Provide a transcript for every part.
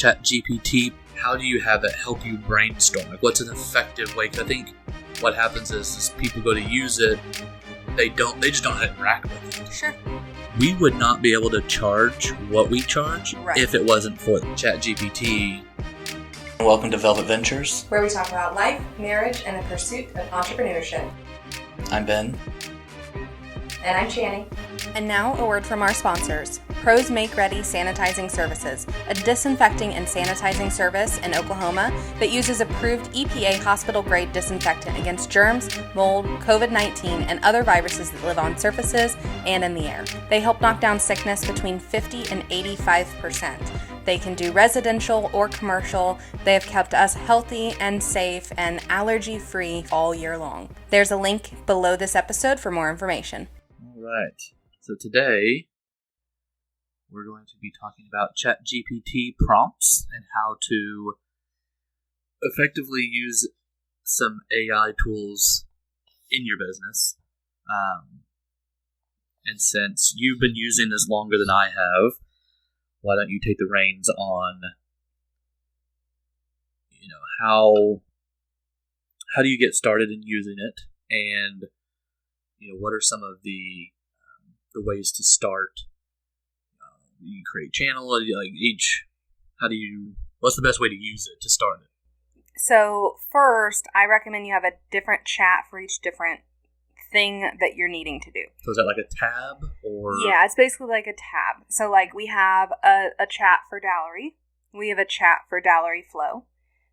ChatGPT, how do you have it help you brainstorm? Like, what's an effective way? 'Cause I think what happens is people go to use it, they just don't interact with it. Sure. We would not be able to charge what we charge if it wasn't for ChatGPT. Welcome to Velvet Ventures, where we talk about life, marriage, and the pursuit of entrepreneurship. I'm Ben. And I'm Channing. And now a word from our sponsors. Pros Make Ready Sanitizing Services, a disinfecting and sanitizing service in Oklahoma that uses approved EPA hospital-grade disinfectant against germs, mold, COVID-19, and other viruses that live on surfaces and in the air. They help knock down sickness between 50 and 85%. They can do residential or commercial. They have kept us healthy and safe and allergy-free all year long. There's a link below this episode for more information. All right. So today, we're going to be talking about ChatGPT prompts and how to effectively use some AI tools in your business. And since you've been using this longer than I have, why don't you take the reins on, how do you get started in using it, and what are some of the ways to start? You create a channel, what's the best way to use it to start it? So first, I recommend you have a different chat for each different thing that you're needing to do. So is that like a tab, or? Yeah, it's basically like a tab. So we have a chat for Dallery. We have a chat for Dallery Flow.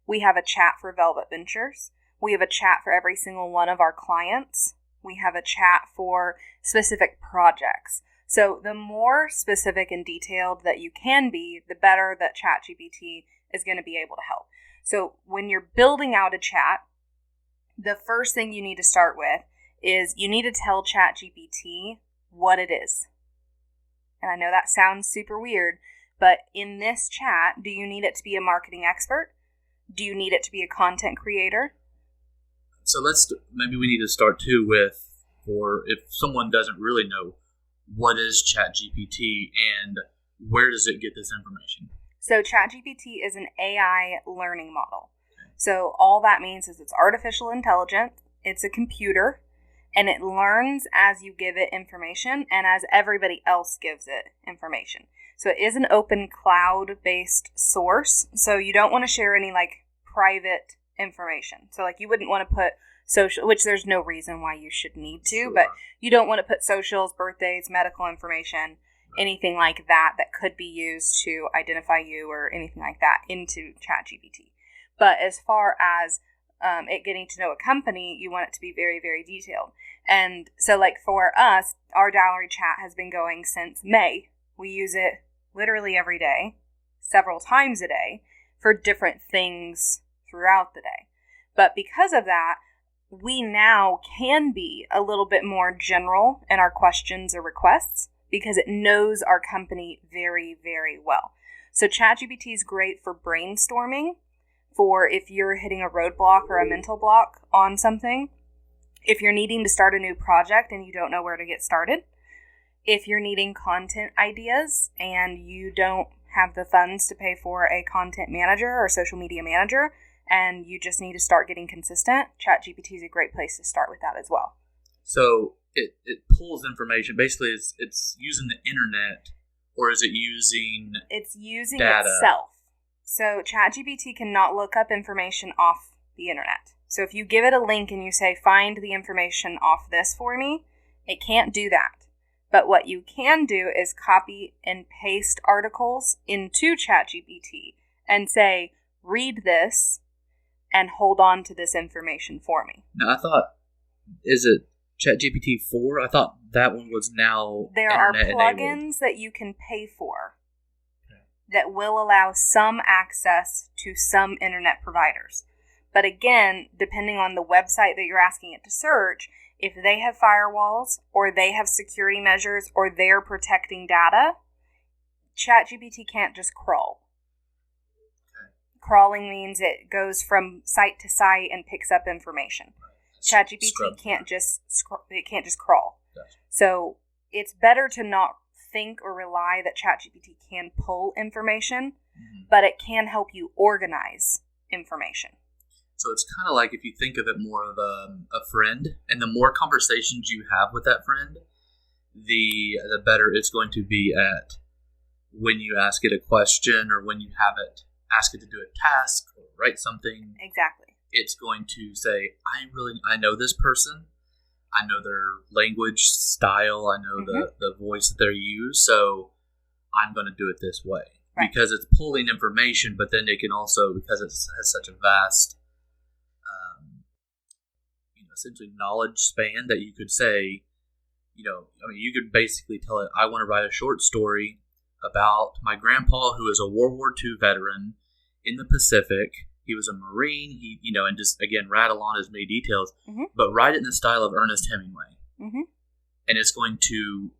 We have a chat for Velvet Ventures. We have a chat for every single one of our clients. We have a chat for specific projects. So the more specific and detailed that you can be, the better that ChatGPT is going to be able to help. So when you're building out a chat, the first thing you need to start with is you need to tell ChatGPT what it is. And I know that sounds super weird, but in this chat, do you need it to be a marketing expert? Do you need it to be a content creator? So maybe we need to start too with, or if someone doesn't really know, what is ChatGPT and where does it get this information? So ChatGPT is an AI learning model. Okay. So all that means is it's artificial intelligence, it's a computer, and it learns as you give it information and as everybody else gives it information. So it is an open cloud-based source. So you don't want to share any private information. So you wouldn't want to put social, which there's no reason why you should need to, sure. But you don't want to put socials, birthdays, medical information, anything like that could be used to identify you or anything like that into ChatGPT. But as far as it getting to know a company, you want it to be very, very detailed. And so for us, our Dallery chat has been going since May. We use it literally every day, several times a day, for different things throughout the day. But because of that, we now can be a little bit more general in our questions or requests because it knows our company very, very well. So ChatGPT is great for brainstorming, for if you're hitting a roadblock or a mental block on something, if you're needing to start a new project and you don't know where to get started, if you're needing content ideas and you don't have the funds to pay for a content manager or social media manager, and you just need to start getting consistent, ChatGPT is a great place to start with that as well. So it pulls information. Basically, it's using the internet, or is it using It's using data? Itself. So ChatGPT cannot look up information off the internet. So if you give it a link and you say, find the information off this for me, it can't do that. But what you can do is copy and paste articles into ChatGPT and say, read this and hold on to this information for me. Now, I thought, is it ChatGPT 4? I thought that one was now There are plugins enabled that you can pay for that will allow some access to some internet providers. But again, depending on the website that you're asking it to search, if they have firewalls or they have security measures or they're protecting data, ChatGPT can't just crawl. Crawling means it goes from site to site and picks up information. ChatGPT can't just crawl. Gotcha. So it's better to not think or rely that ChatGPT can pull information but it can help you organize information. So it's kind of like, if you think of it more of a friend, and the more conversations you have with that friend, the better it's going to be at when you ask it a question, or when you have it ask it to do a task or write something. Exactly. It's going to say, I know this person. I know their language style. I know the voice that they use. So I'm going to do it this way. Right. Because it's pulling information, but then it can also, because it has such a vast, essentially knowledge span, that you could say, you could basically tell it, I want to write a short story about my grandpa, who is a World War II veteran in the Pacific. He was a Marine, and just, again, rattle on as many details, but write it in the style of Ernest Hemingway. And it's going to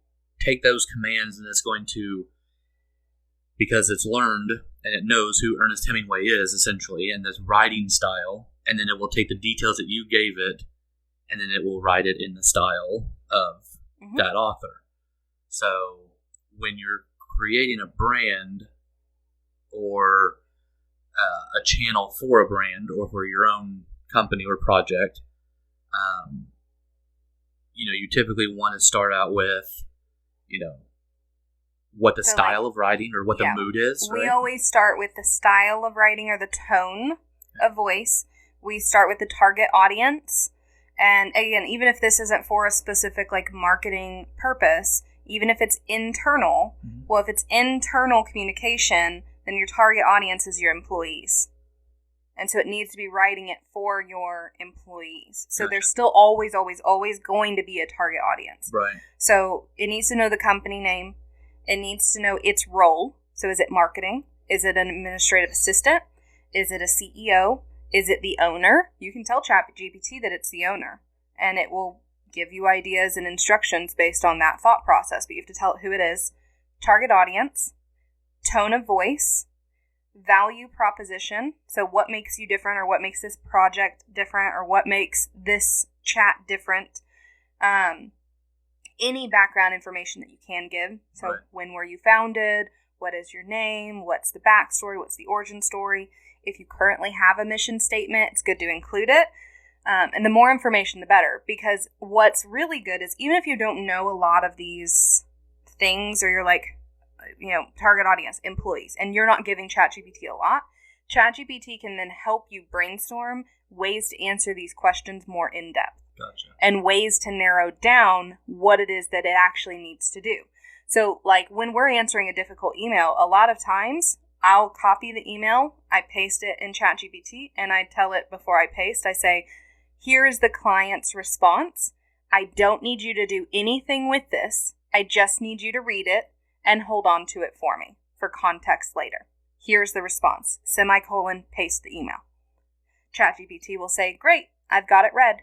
take those commands, and it's going to, because it's learned and it knows who Ernest Hemingway is, essentially, and this writing style, and then it will take the details that you gave it, and then it will write it in the style of that author. So when you're creating a brand, or a channel for a brand, or for your own company or project, you typically want to start out with, what the style of writing, or what the mood is. We always start with the style of writing, or the tone of voice. We start with the target audience. And again, even if this isn't for a specific marketing purpose, even if it's internal, well, if it's internal communication, then your target audience is your employees. And so it needs to be writing it for your employees. So there's still always, always, always going to be a target audience. Right. So it needs to know the company name. It needs to know its role. So is it marketing? Is it an administrative assistant? Is it a CEO? Is it the owner? You can tell ChatGPT that it's the owner, and it will give you ideas and instructions based on that thought process. But you have to tell it who it is, target audience, tone of voice, value proposition. So what makes you different, or what makes this project different, or what makes this chat different? Any background information that you can give. So when were you founded? What is your name? What's the backstory? What's the origin story? If you currently have a mission statement, it's good to include it. And the more information, the better. Because what's really good is, even if you don't know a lot of these things, or you're target audience, employees, and you're not giving ChatGPT a lot, ChatGPT can then help you brainstorm ways to answer these questions more in depth. Gotcha. And ways to narrow down what it is that it actually needs to do. So when we're answering a difficult email, a lot of times I'll copy the email, I paste it in ChatGPT, and I tell it before I paste, I say, here is the client's response. I don't need you to do anything with this. I just need you to read it and hold on to it for me for context later. Here's the response, semicolon, paste the email. ChatGPT will say, great, I've got it read.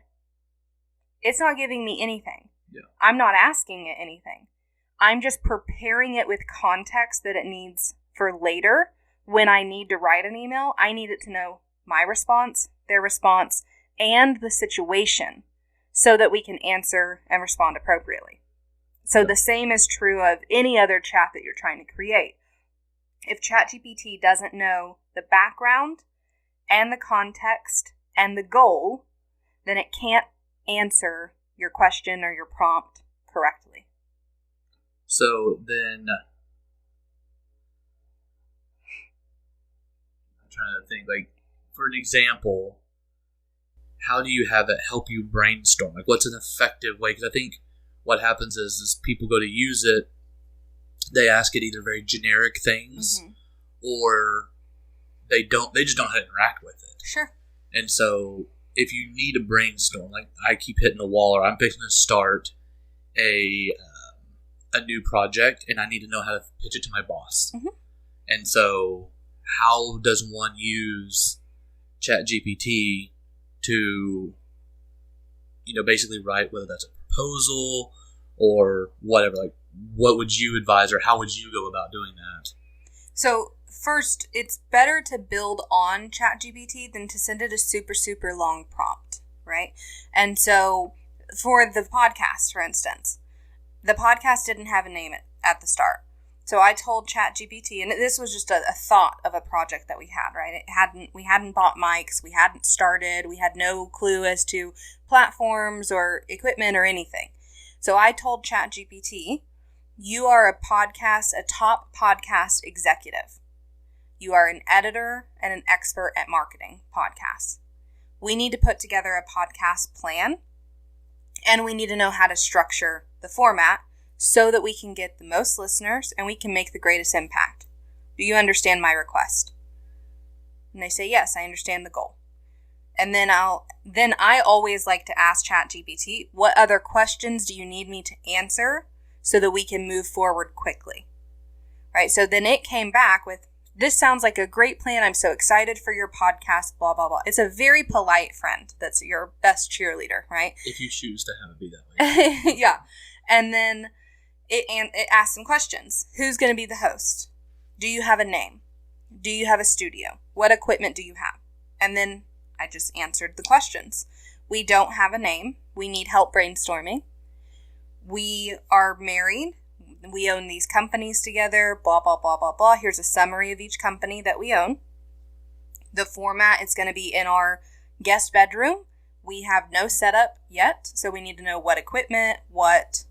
It's not giving me anything. Yeah. I'm not asking it anything. I'm just preparing it with context that it needs for later. When I need to write an email, I need it to know my response, their response, and the situation, so that we can answer and respond appropriately. So the same is true of any other chat that you're trying to create. If ChatGPT doesn't know the background and the context and the goal, then it can't answer your question or your prompt correctly. So then, I'm trying to think, for an example, how do you have it help you brainstorm? What's an effective way? Because I think what happens is people go to use it, they ask it either very generic things, or they just don't know how to interact with it. Sure. And so if you need a brainstorm, I keep hitting a wall, or I'm fixing to start a new project, and I need to know how to pitch it to my boss. And so how does one use ChatGPT to, basically write, whether that's a proposal or whatever, what would you advise, or how would you go about doing that? So first, it's better to build on ChatGPT than to send it a super, super long prompt, right? And so for the podcast, for instance, the podcast didn't have a name at the start. So I told ChatGPT, and this was just a thought of a project that we had, right? We hadn't bought mics, we hadn't started, we had no clue as to platforms or equipment or anything. So I told ChatGPT, you are a top podcast executive. You are an editor and an expert at marketing podcasts. We need to put together a podcast plan, and we need to know how to structure the format so that we can get the most listeners and we can make the greatest impact. Do you understand my request? And they say, yes, I understand the goal. And then I always like to ask ChatGPT, what other questions do you need me to answer so that we can move forward quickly? Right? So then it came back with, this sounds like a great plan. I'm so excited for your podcast, blah, blah, blah. It's a very polite friend that's your best cheerleader, right? If you choose to have it be that way. Yeah. And then it asks some questions. Who's going to be the host? Do you have a name? Do you have a studio? What equipment do you have? And then I just answered the questions. We don't have a name. We need help brainstorming. We are married. We own these companies together, blah, blah, blah, blah, blah. Here's a summary of each company that we own. The format is going to be in our guest bedroom. We have no setup yet, so we need to know what equipment, what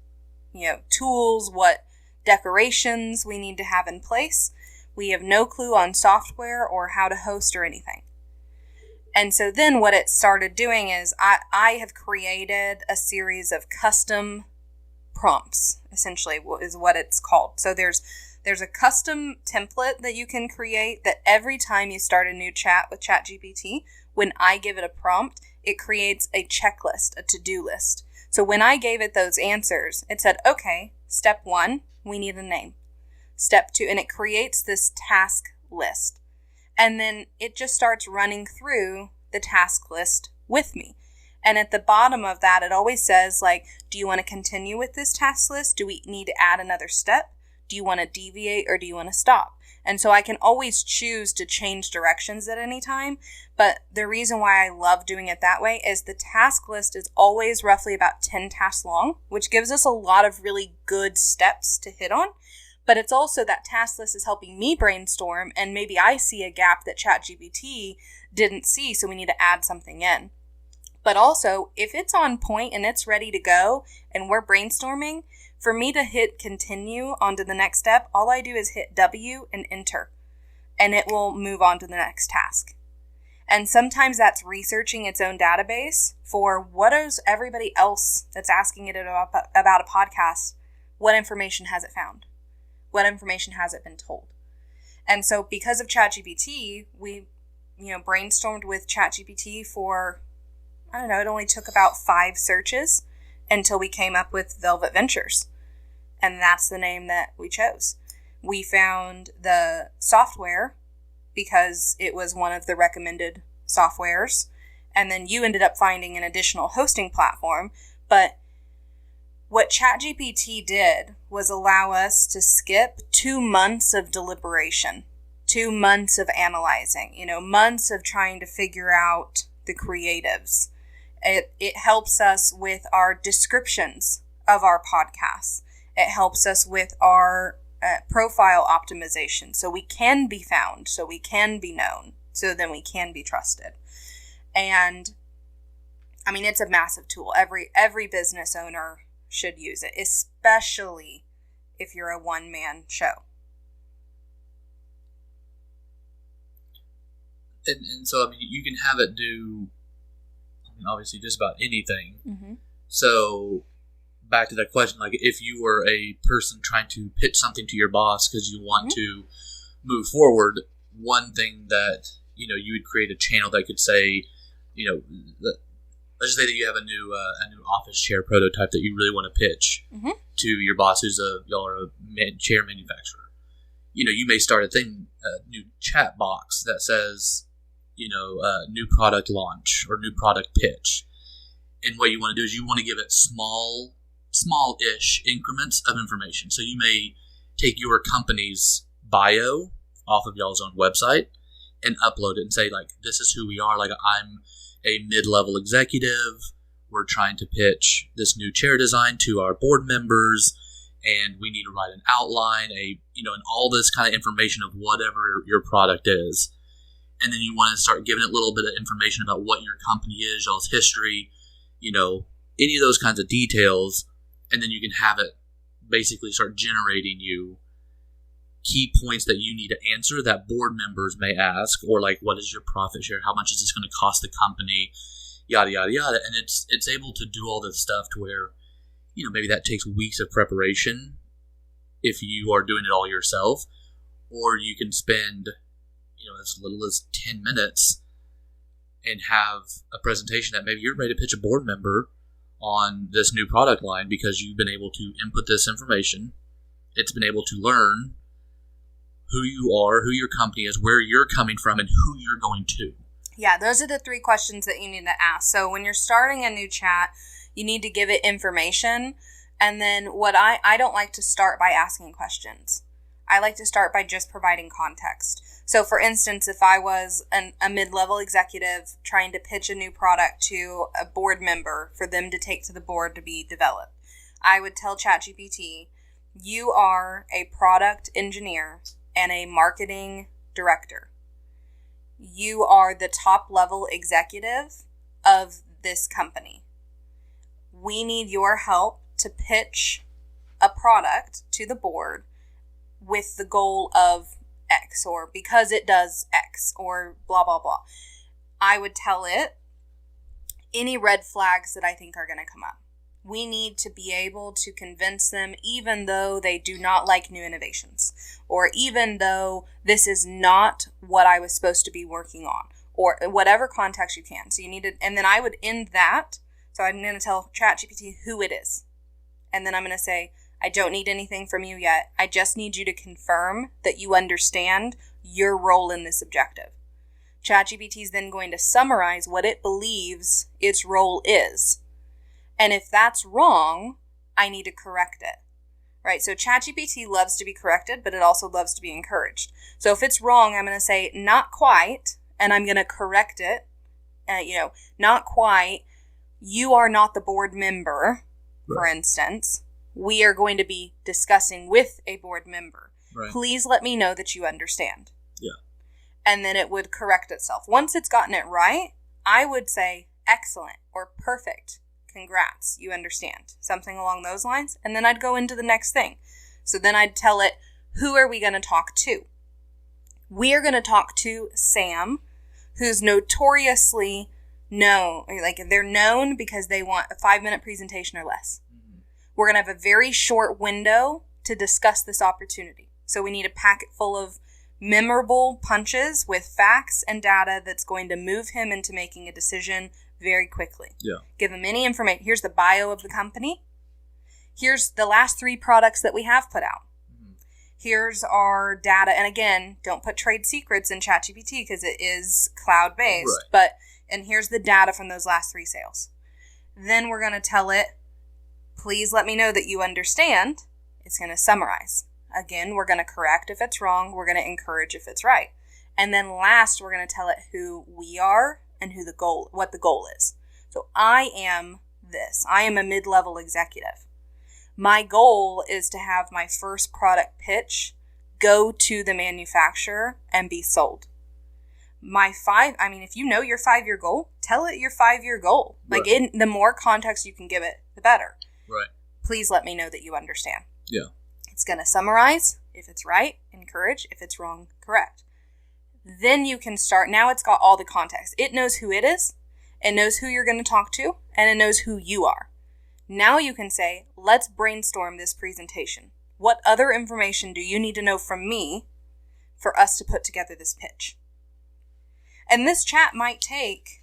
tools, what decorations we need to have in place. We have no clue on software or how to host or anything. And so then what it started doing is I have created a series of custom prompts, essentially is what it's called. So there's a custom template that you can create that every time you start a new chat with ChatGPT, when I give it a prompt, it creates a checklist, a to-do list. So when I gave it those answers, it said, okay, step 1, we need a name. Step 2, and it creates this task list. And then it just starts running through the task list with me. And at the bottom of that, it always says, like, do you want to continue with this task list? Do we need to add another step? Do you want to deviate or do you want to stop? And so I can always choose to change directions at any time. But the reason why I love doing it that way is the task list is always roughly about 10 tasks long, which gives us a lot of really good steps to hit on. But it's also that task list is helping me brainstorm, and maybe I see a gap that ChatGPT didn't see, so we need to add something in. But also, if it's on point and it's ready to go and we're brainstorming, for me to hit continue onto the next step, all I do is hit W and enter, and it will move on to the next task. And sometimes that's researching its own database for what is everybody else that's asking it about a podcast, what information has it found? What information has it been told? And so because of ChatGPT, we brainstormed with ChatGPT for, it only took about 5 searches until we came up with Velvet Ventures. And that's the name that we chose. We found the software because it was one of the recommended softwares. And then you ended up finding an additional hosting platform. But what ChatGPT did was allow us to skip 2 months of deliberation, 2 months of analyzing, months of trying to figure out the creatives. It helps us with our descriptions of our podcasts. It helps us with our profile optimization so we can be found, so we can be known, so then we can be trusted. And it's a massive tool. Every business owner should use it, especially if you're a one-man show. And so you can have it do, obviously, just about anything. Mm-hmm. So back to that question, like if you were a person trying to pitch something to your boss because you want to move forward, one thing that you would create a channel that could say, let's just say that you have a new office chair prototype that you really want to pitch to your boss, y'all are a chair manufacturer. You may start a new chat box that says, new product launch or new product pitch. And what you want to do is you want to give it small-ish increments of information. So you may take your company's bio off of y'all's own website and upload it and say, like, this is who we are. Like, I'm a mid-level executive. We're trying to pitch this new chair design to our board members. and we need to write an outline, and all this kind of information of whatever your product is. And then you want to start giving it a little bit of information about what your company is, y'all's history, any of those kinds of details. And then you can have it basically start generating you key points that you need to answer that board members may ask, or like, what is your profit share? How much is this going to cost the company? Yada, yada, yada. And it's able to do all this stuff to where, maybe that takes weeks of preparation if you are doing it all yourself, or you can spend, as little as 10 minutes and have a presentation that maybe you're ready to pitch a board member on this new product line because you've been able to input this information. It's been able to learn who you are, who your company is, where you're coming from, and who you're going to. Yeah, those are the 3 questions that you need to ask. So when you're starting a new chat, you need to give it information. And then what I don't like to start by asking questions. I like to start by just providing context. So for instance, if I was a mid-level executive trying to pitch a new product to a board member for them to take to the board to be developed, I would tell ChatGPT, you are a product engineer and a marketing director. You are the top level executive of this company. We need your help to pitch a product to the board with the goal of X, or because it does X, or blah, blah, blah. I would tell it any red flags that I think are going to come up. We need to be able to convince them, even though they do not like new innovations, or even though this is not what I was supposed to be working on, or whatever context you can. So you need to, and then I would end that. So I'm going to tell ChatGPT who it is. And then I'm going to say, I don't need anything from you yet. I just need you to confirm that you understand your role in this objective. ChatGPT is then going to summarize what it believes its role is. And if that's wrong, I need to correct it. Right? So ChatGPT loves to be corrected, but it also loves to be encouraged. So if it's wrong, I'm going to say, not quite, and I'm going to correct it. Not quite. You are not the board member, for instance. We are going to be discussing with a board member. Right. Please let me know that you understand. Yeah. And then it would correct itself. Once it's gotten it right, I would say, excellent or perfect. Congrats, you understand. Something along those lines. And then I'd go into the next thing. So then I'd tell it, who are we going to talk to? We are going to talk to Sam, who's notoriously known. Like, they're known because they want a 5-minute presentation or less. We're going to have a very short window to discuss this opportunity. So we need a packet full of memorable punches with facts and data that's going to move him into making a decision very quickly. Yeah. Give him any information. Here's the bio of the company. Here's the last 3 products that we have put out. Mm-hmm. Here's our data. And again, don't put trade secrets in ChatGPT because it is cloud-based. Right. And here's the data from those last 3 sales. Then we're going to tell it, please let me know that you understand. It's going to summarize. Again, we're going to correct if it's wrong. We're going to encourage if it's right. And then last, we're going to tell it who we are and what the goal is. So I am this. I am a mid-level executive. My goal is to have my first product pitch go to the manufacturer and be sold. If you know your 5-year goal, tell it your 5-year goal. Like, the more context you can give it, the better. Right. Please let me know that you understand. Yeah. It's going to summarize. If it's right, encourage. If it's wrong, correct. Then you can start. Now it's got all the context. It knows who it is. It knows who you're going to talk to. And it knows who you are. Now you can say, let's brainstorm this presentation. What other information do you need to know from me for us to put together this pitch? And this chat might take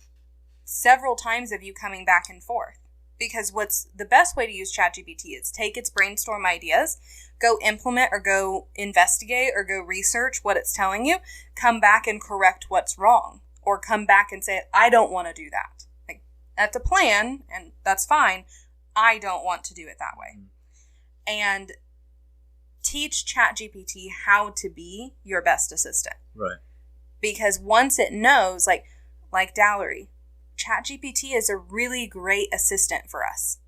several times of you coming back and forth. Because what's the best way to use ChatGPT is take its brainstorm ideas, go implement or go investigate or go research what it's telling you, come back and correct what's wrong, or come back and say, I don't want to do that. Like, that's a plan, and that's fine. I don't want to do it that way. And teach ChatGPT how to be your best assistant. Right. Because once it knows, like Dallery, ChatGPT is a really great assistant for us.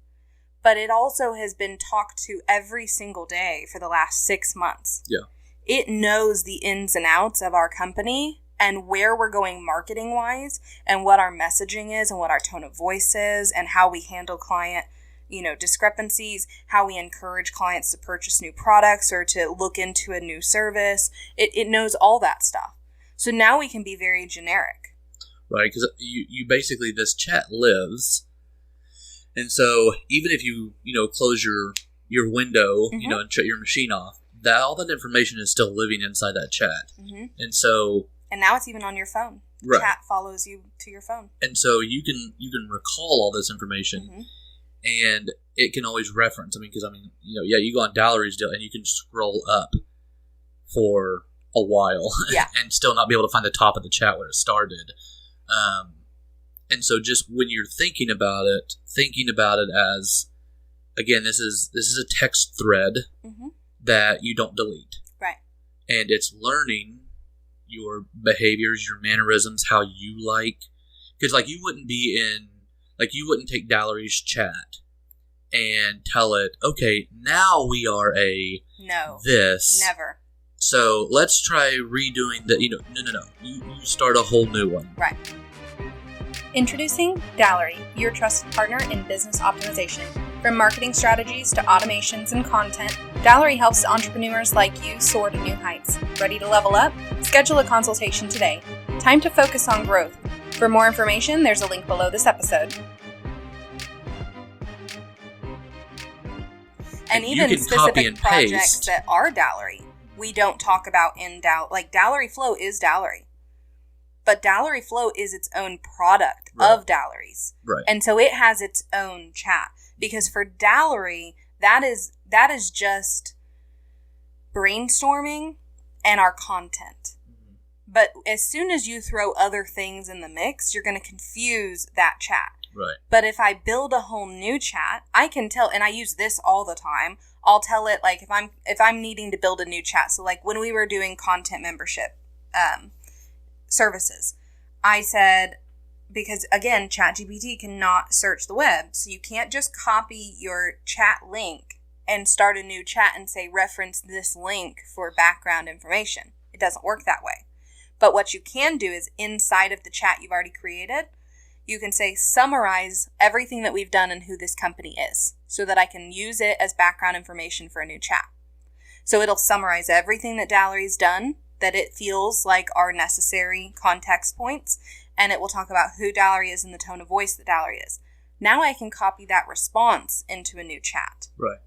but it also has been talked to every single day for the last 6 months. Yeah. It knows the ins and outs of our company and where we're going marketing-wise and what our messaging is and what our tone of voice is and how we handle client, discrepancies, how we encourage clients to purchase new products or to look into a new service. It knows all that stuff. So now we can be very generic. Right, because you basically, this chat lives. And so even if you close your window, Mm-hmm. And shut your machine off, all that information is still living inside that chat. Mm-hmm. And so... And now it's even on your phone. Right. Chat follows you to your phone. And so you can recall all this information, Mm-hmm. and it can always reference. You go on Dallery's deal, and you can scroll up for a while, yeah. and still not be able to find the top of the chat where it started. And so just when you're thinking about it as, again, this is a text thread mm-hmm. that you don't delete. Right. And it's learning your behaviors, your mannerisms, how you like. Because, you wouldn't take Dallery's chat and tell it, okay, now we are this. Never. So let's try redoing the, no. You start a whole new one. Right. Introducing Dallery, your trusted partner in business optimization. From marketing strategies to automations and content, Dallery helps entrepreneurs like you soar to new heights. Ready to level up? Schedule a consultation today. Time to focus on growth. For more information, there's a link below this episode. And even specific projects that are Dallery, we don't talk about in Dallery. Like Dallery Flow is Dallery. But Dallery Flow is its own product of Dallery's. Right. And so it has its own chat. Because for Dallery, that is just brainstorming and our content. Mm-hmm. But as soon as you throw other things in the mix, you're going to confuse that chat. Right. But if I build a whole new chat, I can tell, and I use this all the time, I'll tell it, if I'm needing to build a new chat. So when we were doing content membership services, I said, because again, ChatGPT cannot search the web, so you can't just copy your chat link and start a new chat and say, reference this link for background information. It doesn't work that way. But what you can do is inside of the chat you've already created, you can say, summarize everything that we've done and who this company is, so that I can use it as background information for a new chat. So it'll summarize everything that Dallery's done, that it feels like are necessary context points, and it will talk about who Dallery is and the tone of voice that Dallery is. Now I can copy that response into a new chat. Right.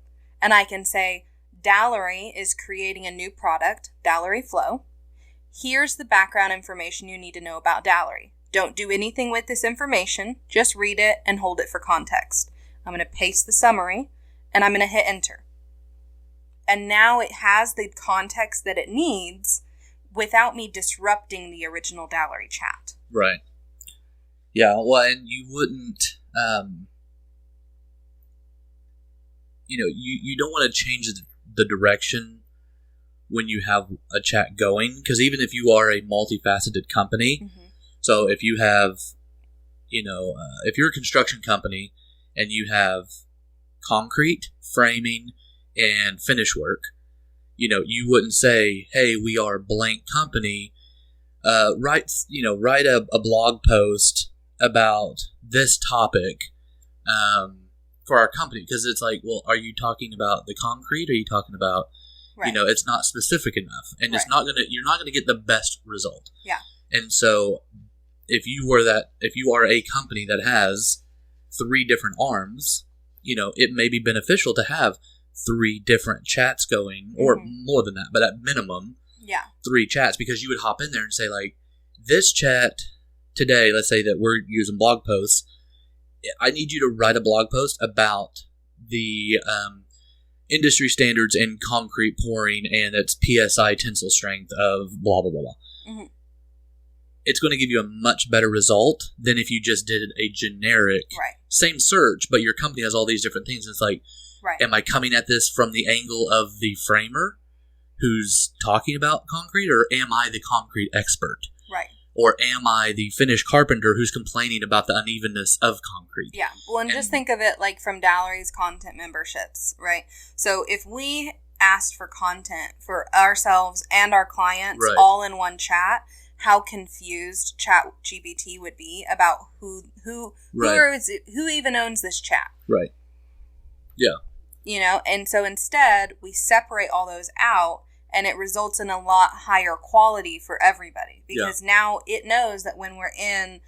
And I can say, Dallery is creating a new product, Dallery Flow. Here's the background information you need to know about Dallery. Don't do anything with this information. Just read it and hold it for context. I'm going to paste the summary, and I'm going to hit enter. And now it has the context that it needs without me disrupting the original Dallery chat. Right. Yeah, well, and you wouldn't, you don't want to change the direction when you have a chat going, because even if you are a multifaceted company, mm-hmm. So if you have, if you're a construction company and you have concrete, framing, and finish work, you wouldn't say, hey, we are blank company, write a blog post about this topic for our company, because it's like, well, are you talking about the concrete? Are you talking about, right. It's not specific enough, and right. you're not gonna get the best result. Yeah. And so if you are a company that has 3 different arms, it may be beneficial to have 3 different chats going, or mm-hmm. more than that, but at minimum, 3 chats, because you would hop in there and say, like, this chat today, let's say that we're using blog posts, I need you to write a blog post about the industry standards in concrete pouring and its PSI tensile strength of blah, blah, blah, blah. Mm-hmm. It's going to give you a much better result than if you just did a generic, same search, but your company has all these different things. It's like, am I coming at this from the angle of the framer who's talking about concrete, or am I the concrete expert? Right. Or am I the finished carpenter who's complaining about the unevenness of concrete? Yeah. Well, and just think of it like from Dallery's content memberships, right? So if we asked for content for ourselves and our clients all in one chat, how confused ChatGPT would be about who even owns this chat. Right. Yeah. You know, and so instead we separate all those out, and it results in a lot higher quality for everybody, because now it knows that when we're in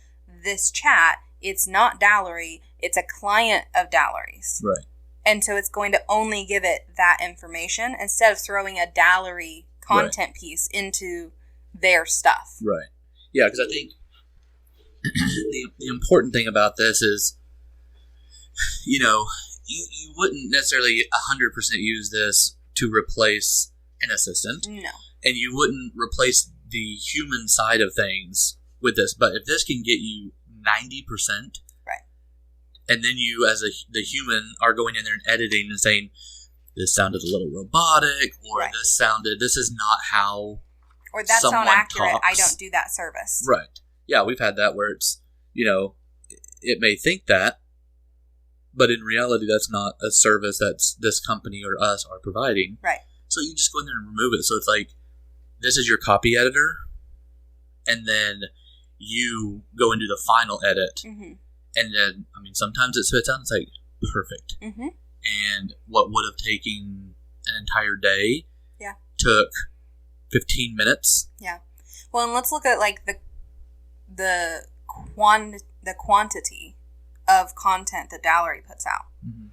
this chat, it's not Dallery, it's a client of Dallery's. Right. And so it's going to only give it that information instead of throwing a Dallery content piece into their stuff. Right. Yeah, because I think the important thing about this is, you know, you wouldn't necessarily 100% use this to replace an assistant. No. And you wouldn't replace the human side of things with this. But if this can get you 90%, right, and then you as the human are going in there and editing and saying, this sounded a little robotic, or this is not how, or that's not accurate, talks. I don't do that service. Right. Yeah, we've had that where it's, you know, it may think that, but in reality that's not a service that's this company or us are providing. Right. So you just go in there and remove it. So it's like, this is your copy editor, and then you go and do the final edit. Mm-hmm. And then, I mean, sometimes it spits out and it's like, perfect. Mm-hmm. And what would have taken an entire day took 15 minutes. Yeah. Well, and let's look at like the quantity of content that Dallery puts out. Mm-hmm.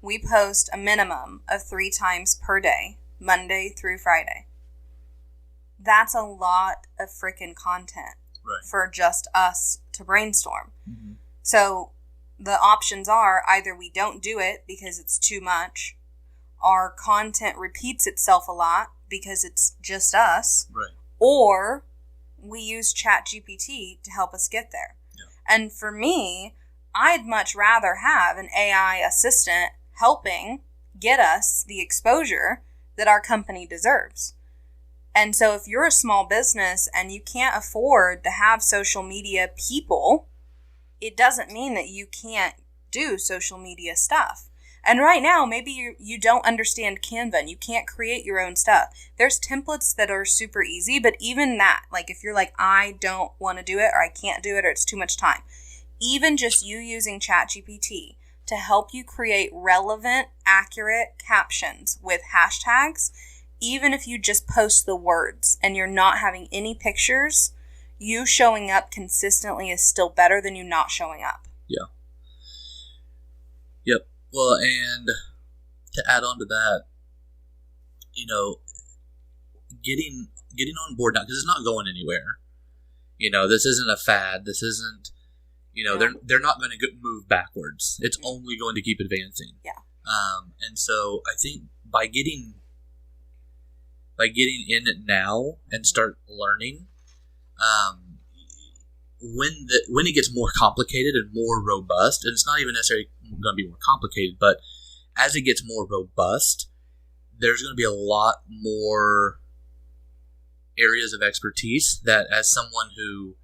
We post a minimum of 3 times per day, Monday through Friday. That's a lot of freaking content for just us to brainstorm. Mm-hmm. So the options are either we don't do it because it's too much, our content repeats itself a lot because it's just us, or we use ChatGPT to help us get there. Yeah. And for me, I'd much rather have an AI assistant helping get us the exposure that our company deserves. And so if you're a small business and you can't afford to have social media people, it doesn't mean that you can't do social media stuff. And right now, maybe you don't understand Canva and you can't create your own stuff. There's templates that are super easy, but even that, like if you're like, I don't want to do it, or I can't do it, or it's too much time, even just you using ChatGPT to help you create relevant, accurate captions with hashtags, even if you just post the words and you're not having any pictures, you showing up consistently is still better than you not showing up. Yeah. Yep. Well, and to add on to that, you know, getting on board now, because it's not going anywhere. You know, this isn't a fad. This isn't, you know, they're not going to move backwards. It's only going to keep advancing. Yeah. And so I think by getting in it now and start learning, when it gets more complicated and more robust, and it's not even necessarily going to be more complicated, but as it gets more robust, there's going to be a lot more areas of expertise that, as someone who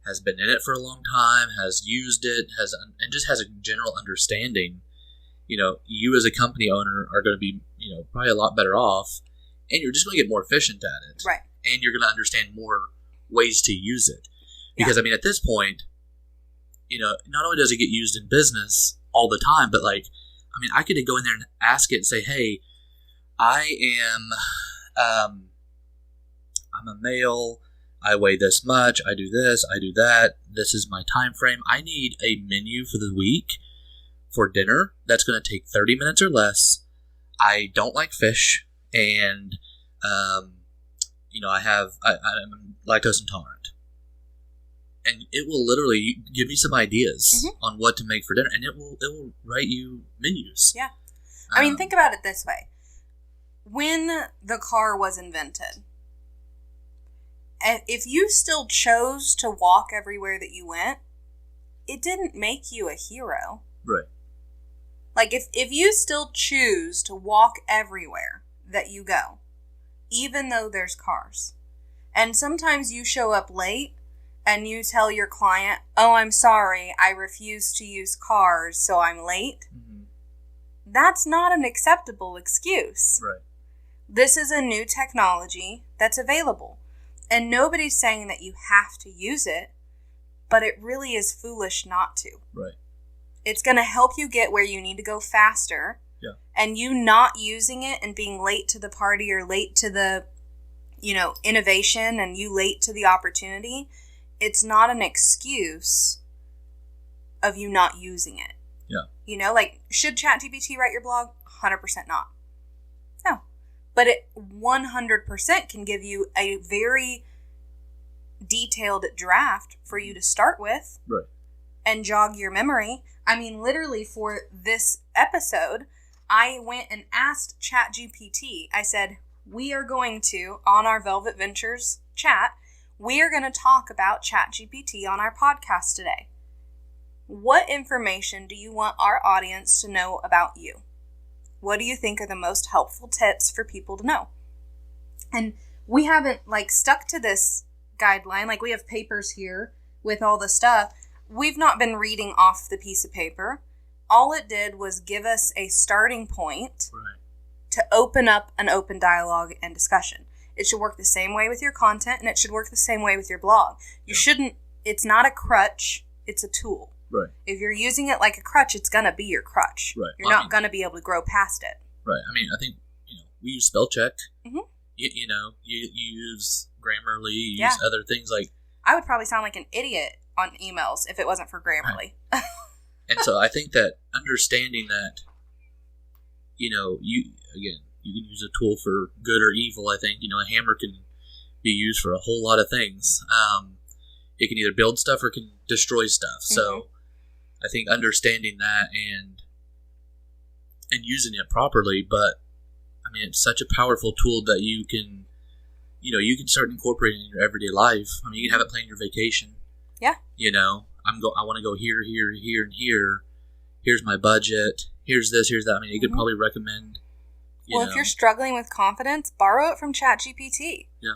has been in it for a long time, has used it, and just has a general understanding, you know, you as a company owner are going to be, you know, probably a lot better off, and you're just going to get more efficient at it. Right. And you're going to understand more ways to use it. Because, I mean, at this point, you know, not only does it get used in business all the time, but, like, I mean, I could go in there and ask it and say, hey, I'm a male, I weigh this much, I do this, I do that, this is my time frame. I need a menu for the week for dinner that's going to take 30 minutes or less. I don't like fish, and, you know, I'm lactose intolerant. And it will literally give you some ideas on what to make for dinner, and it will write you menus. Yeah. I mean, think about it this way. When the car was invented, if you still chose to walk everywhere that you went, it didn't make you a hero. Right. Like, if you still choose to walk everywhere that you go, even though there's cars, and sometimes you show up late, and you tell your client, oh, I'm sorry, I refuse to use cars, so I'm late, that's not an acceptable excuse. Right. This is a new technology that's available. And nobody's saying that you have to use it, but it really is foolish not to. Right. It's going to help you get where you need to go faster. Yeah. And you not using it and being late to the party or late to the, innovation and you late to the opportunity, it's not an excuse of you not using it. Yeah. Should ChatGPT write your blog? 100% not. No. But it 100% can give you a very detailed draft for you to start with. Right. And jog your memory. I mean, literally for this episode, I went and asked ChatGPT. I said, we are going to, on our Velvet Ventures chat, we are going to talk about ChatGPT on our podcast today. What information do you want our audience to know about you? What do you think are the most helpful tips for people to know? And we haven't stuck to this guideline. We have papers here with all the stuff. We've not been reading off the piece of paper. All it did was give us a starting point to open up an open dialogue and discussion. It should work the same way with your content, and it should work the same way with your blog. It's not a crutch, it's a tool. Right. If you're using it like a crutch, it's going to be your crutch. Right. You're not going to be able to grow past it. Right. I mean, I think, we use spell check. Mm-hmm. You use Grammarly, you use other things I would probably sound like an idiot on emails if it wasn't for Grammarly. Right. And so I think that understanding that, you can use a tool for good or evil. I think, a hammer can be used for a whole lot of things. It can either build stuff or can destroy stuff. Mm-hmm. So I think understanding that and using it properly, but I mean, it's such a powerful tool that you can start incorporating in your everyday life. I mean, you can have it plan your vacation. Yeah. I want to go here, here, here, and here. Here's my budget. Here's this, here's that. I mean, you could probably recommend. If you're struggling with confidence, borrow it from ChatGPT. Yeah.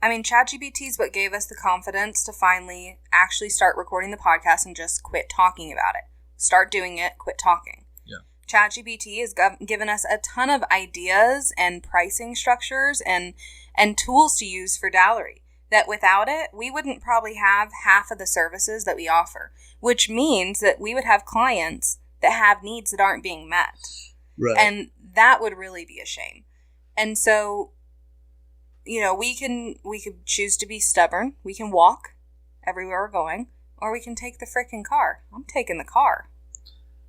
I mean, ChatGPT is what gave us the confidence to finally actually start recording the podcast and just quit talking about it. Start doing it, quit talking. Yeah. ChatGPT has given us a ton of ideas and pricing structures and tools to use for Dallery that without it, we wouldn't probably have half of the services that we offer, which means that we would have clients that have needs that aren't being met. Right. And that would really be a shame. And so, we could choose to be stubborn. We can walk everywhere we're going, or we can take the freaking car. I'm taking the car.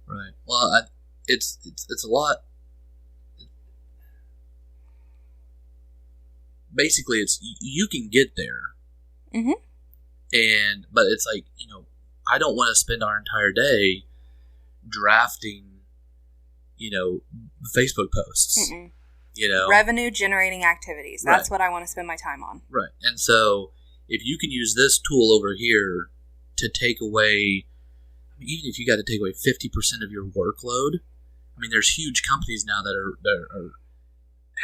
Right. Well, it's a lot. Basically, it's you can get there. Mm-hmm. But it's I don't want to spend our entire day drafting, Facebook posts. Mm-mm. Revenue generating activities. That's what I want to spend my time on. Right. And so if you can use this tool over here to take away, even if you got to take away 50% of your workload, I mean, there's huge companies now that are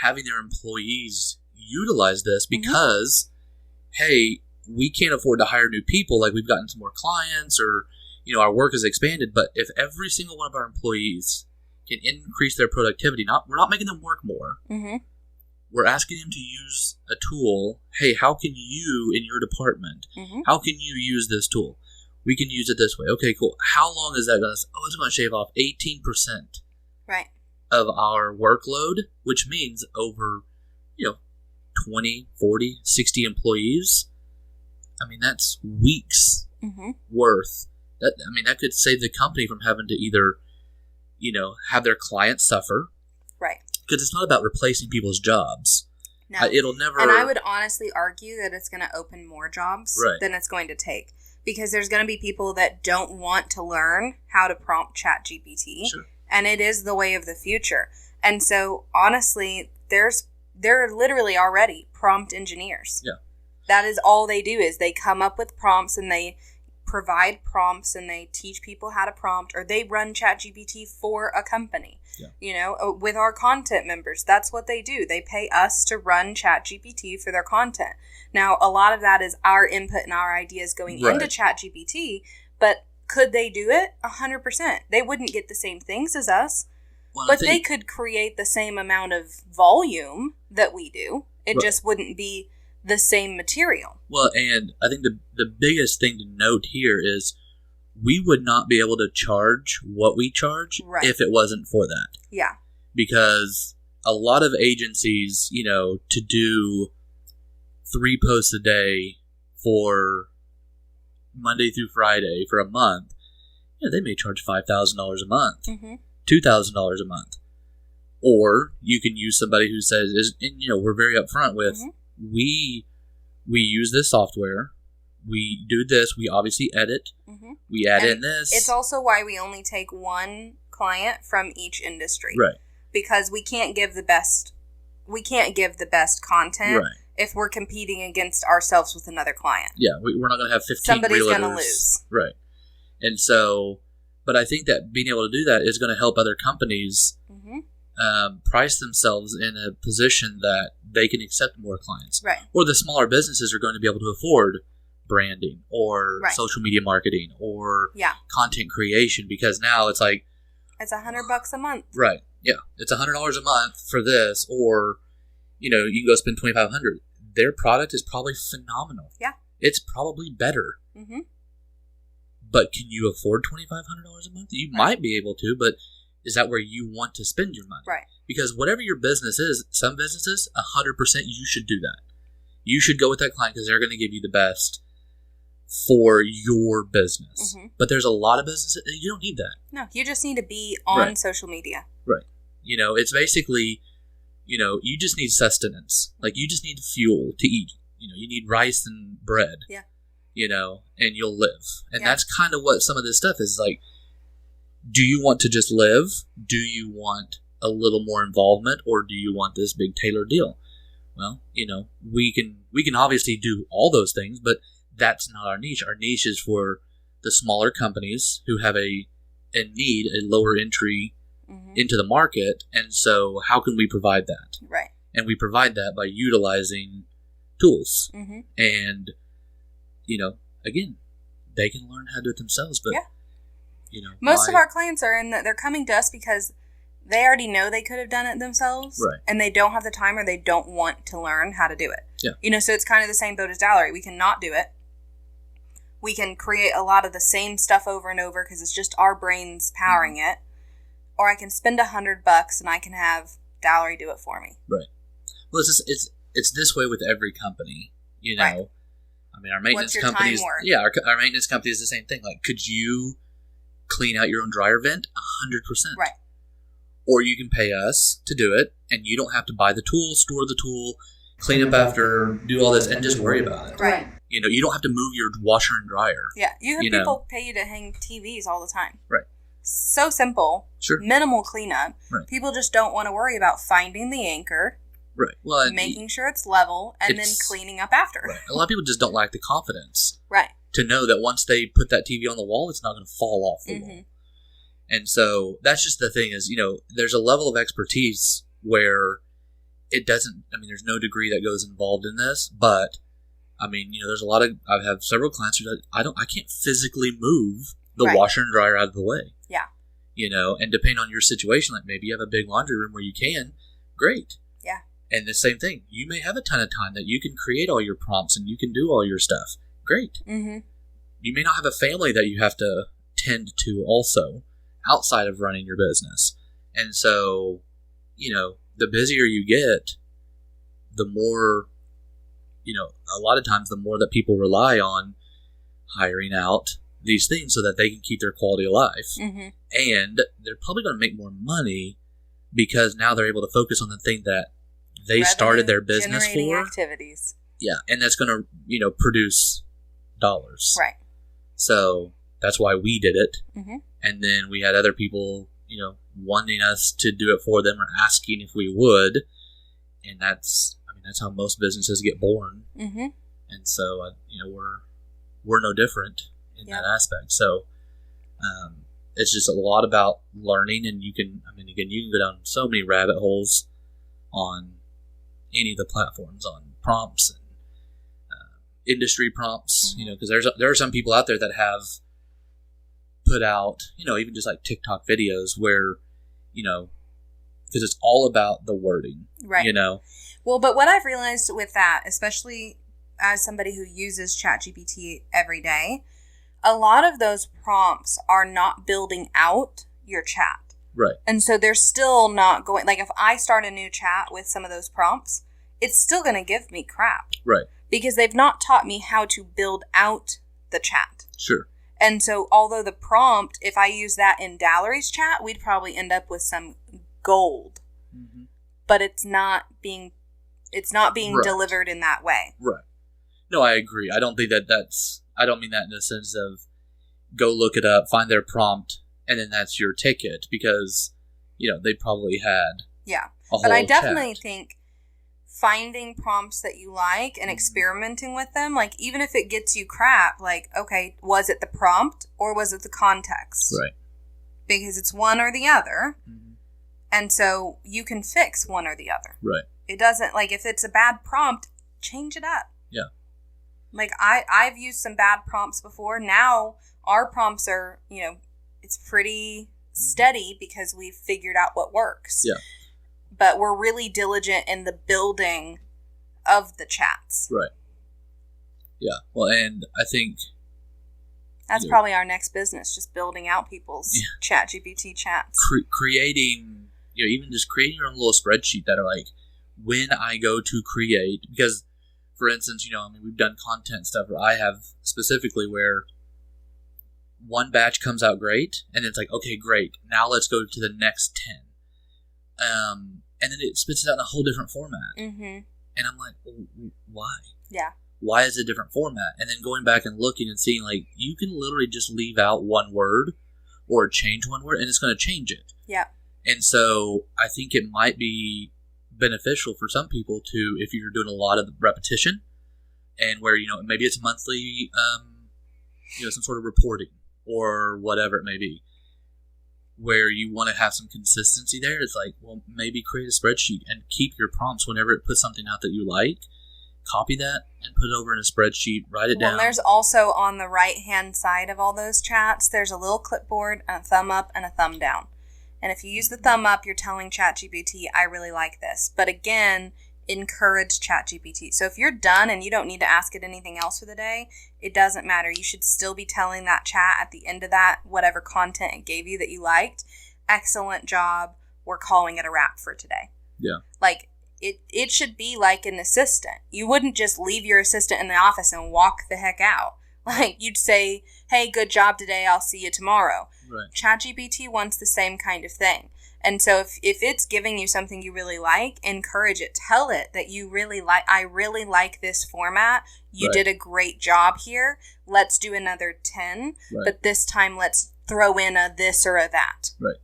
having their employees utilize this because, hey, we can't afford to hire new people. We've gotten some more clients or, our work has expanded. But if every single one of our employees can increase their productivity, we're not making them work more. Mm-hmm. We're asking them to use a tool. Hey, how can you, in your department, how can you use this tool? We can use it this way. Okay, cool. How long is that going to? Oh, it's going to shave off 18% right. of our workload, which means over, 20, 40, 60 employees. I mean, that's weeks worth. That could save the company from having to either, have their clients suffer. Right. Because it's not about replacing people's jobs. No. It'll never. And I would honestly argue that it's going to open more jobs than it's going to take. Because there's going to be people that don't want to learn how to prompt ChatGPT. Sure. And it is the way of the future. And so, honestly, there are literally already prompt engineers. Yeah. That is all they do is they come up with prompts and they provide prompts and they teach people how to prompt, or they run ChatGPT for a company. Yeah. With our content members, that's what they do. They pay us to run ChatGPT for their content. Now, a lot of that is our input and our ideas going into ChatGPT, but could they do it? 100%. They wouldn't get the same things as us, but they could create the same amount of volume that we do. It just wouldn't be the same material. Well, and I think the biggest thing to note here is we would not be able to charge what we charge if it wasn't for that. Yeah. Because a lot of agencies, to do 3 posts a day for Monday through Friday for a month, they may charge $5,000 a month, $2,000 a month. Or you can use somebody who says, and we're very upfront with, we use this software, we do this, we obviously edit, we add in this. It's also why we only take one client from each industry. Right. Because we can't give the best content if we're competing against ourselves with another client. Yeah, we're not going to have 15 Somebody's realtors. going to lose. Right. And so, but I think that being able to do that is going to help other companies price themselves in a position that they can accept more clients. Right. Or the smaller businesses are going to be able to afford branding or social media marketing or content creation, because now it's like it's $100 a month. Right. Yeah. It's $100 a month for this, or you can go spend $2,500. Their product is probably phenomenal. Yeah. It's probably better. But can you afford $2,500 a month? You might be able to, but is that where you want to spend your money? Right. Because whatever your business is, some businesses, 100% you should do that. You should go with that client because they're going to give you the best for your business. But there's a lot of businesses, you don't need that. No, you just need to be on social media. Right. It's basically, you just need sustenance. Like, you just need fuel to eat. You need rice and bread. Yeah. And you'll live. And that's kind of what some of this stuff is like. Do you want to just live? Do you want a little more involvement, or do you want this big tailored deal? Well, we can obviously do all those things, but that's not our niche. Our niche is for the smaller companies who have a need, a lower entry into the market. And so how can we provide that? Right. And we provide that by utilizing tools. And, again, they can learn how to do it themselves, but most of our clients are they're coming to us because they already know they could have done it themselves, and they don't have the time, or they don't want to learn how to do it. Yeah. So it's kind of the same boat as Dallery. We can not do it. We can create a lot of the same stuff over and over because it's just our brains powering it. Or I can spend $100 and I can have Dallery do it for me. Right. Well, it's this way with every company. Right. I mean, our maintenance companies. Yeah, our maintenance company is the same thing. Like, could you clean out your own dryer vent? 100%. Right. Or you can pay us to do it, and you don't have to buy the tool, store the tool, clean up after, do all this, and just worry about it. Right. You don't have to move your washer and dryer. Yeah, you have people pay you to hang TVs all the time. Right. So simple. Sure. Minimal cleanup. Right. People just don't want to worry about finding the anchor. Right. Well, making sure it's level, and then cleaning up after. Right. A lot of people just don't lack the confidence. Right. To know that once they put that TV on the wall, it's not going to fall off the wall. And so that's just the thing is, there's a level of expertise where it doesn't, there's no degree that goes involved in this, but there's a lot of, I have several clients who I can't physically move the washer and dryer out of the way. Yeah. And depending on your situation, like maybe you have a big laundry room where you can, great. Yeah. And the same thing, you may have a ton of time that you can create all your prompts and you can do all your stuff. Great. You may not have a family that you have to tend to also outside of running your business. And so, the busier you get, the more, a lot of times the more that people rely on hiring out these things so that they can keep their quality of life. And they're probably going to make more money because now they're able to focus on the thing that they started their business for. Activities. Yeah, and that's going to, produce dollars. Right. So that's why we did it. And then we had other people, wanting us to do it for them or asking if we would. And that's how most businesses get born. And so, we're no different in that aspect. So, it's just a lot about learning, and you can go down so many rabbit holes on any of the platforms on prompts and industry prompts, because there are some people out there that have put out, even just like TikTok videos where, because it's all about the wording, right? Well, but what I've realized with that, especially as somebody who uses ChatGPT every day, a lot of those prompts are not building out your chat. Right. And so they're still not going, like if I start a new chat with some of those prompts, it's still going to give me crap. Right. Because they've not taught me how to build out the chat. Sure. And so although the prompt, if I use that in Dallery's chat, we'd probably end up with some gold. Mm-hmm. But it's not being right. delivered in that way. Right. No, I agree. I don't think I don't mean that in the sense of go look it up, find their prompt, and then that's your ticket, because, they probably had a whole But I definitely chat. think finding prompts that you like and experimenting with them, like even if it gets you crap, like, okay, was it the prompt or was it the context? Right. Because it's one or the other. Mm-hmm. And so you can fix one or the other. Right. It doesn't, like, if it's a bad prompt, change it up. Yeah. Like, I've used some bad prompts before. Now, our prompts are, it's pretty steady because we've figured out what works. Yeah. But we're really diligent in the building of the chats. Right. Yeah. Well, and I think that's probably our next business, just building out people's ChatGPT chats. Creating, even just creating your own little spreadsheet that are like, when I go to create, because, for instance, we've done content stuff where I have specifically where one batch comes out great, and it's like, okay, great, now let's go to the next 10. And then it spits it out in a whole different format. Mm-hmm. And I'm like, why? Yeah. Why is it a different format? And then going back and looking and seeing, like, you can literally just leave out one word or change one word, and it's going to change it. Yeah. And so I think it might be beneficial for some people to, if you're doing a lot of repetition, and where, maybe it's monthly, some sort of reporting or whatever it may be, where you want to have some consistency there. It's like, well, maybe create a spreadsheet and keep your prompts whenever it puts something out that you like. Copy that and put it over in a spreadsheet. Write it down. Well, there's also on the right-hand side of all those chats, there's a little clipboard, a thumb up, and a thumb down. And if you use the thumb up, you're telling ChatGPT, I really like this. But again, encourage ChatGPT. So if you're done and you don't need to ask it anything else for the day, it doesn't matter. You should still be telling that chat at the end of that, whatever content it gave you that you liked, excellent job, we're calling it a wrap for today. Yeah. Like, it should be like an assistant. You wouldn't just leave your assistant in the office and walk the heck out. Like, you'd say, hey, good job today, I'll see you tomorrow. Right. ChatGPT wants the same kind of thing. And so if it's giving you something you really like, encourage it. Tell it that you really like, I really like this format. You did a great job here. Let's do another 10. Right. But this time let's throw in a this or a that. Right.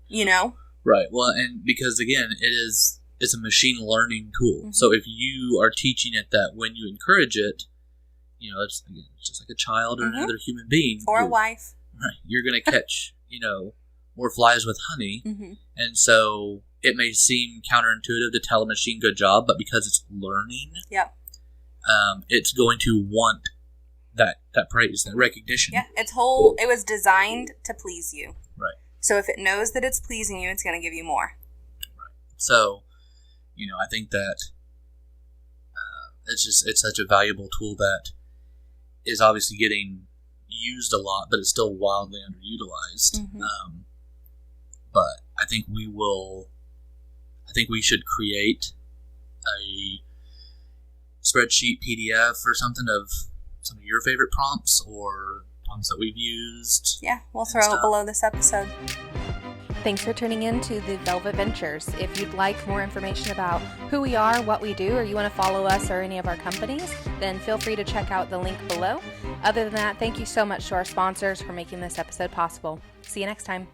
Right. Well, and because, again, it's a machine learning tool. Mm-hmm. So if you are teaching it that when you encourage it, it's just like a child or another human being. Or a wife. Right. You're going to catch, more flies with honey. Mm-hmm. And so it may seem counterintuitive to tell a machine good job, but because it's learning, it's going to want that praise, that recognition. Yeah. It was designed to please you. Right. So if it knows that it's pleasing you, it's going to give you more. Right. So, I think that it's such a valuable tool that is obviously getting used a lot, but it's still wildly underutilized. Mm-hmm. But I think we should create a spreadsheet PDF or something of some of your favorite prompts or prompts that we've used. Yeah, we'll throw it below this episode. Thanks for tuning in to the Velvet Ventures. If you'd like more information about who we are, what we do, or you want to follow us or any of our companies, then feel free to check out the link below. Other than that, thank you so much to our sponsors for making this episode possible. See you next time.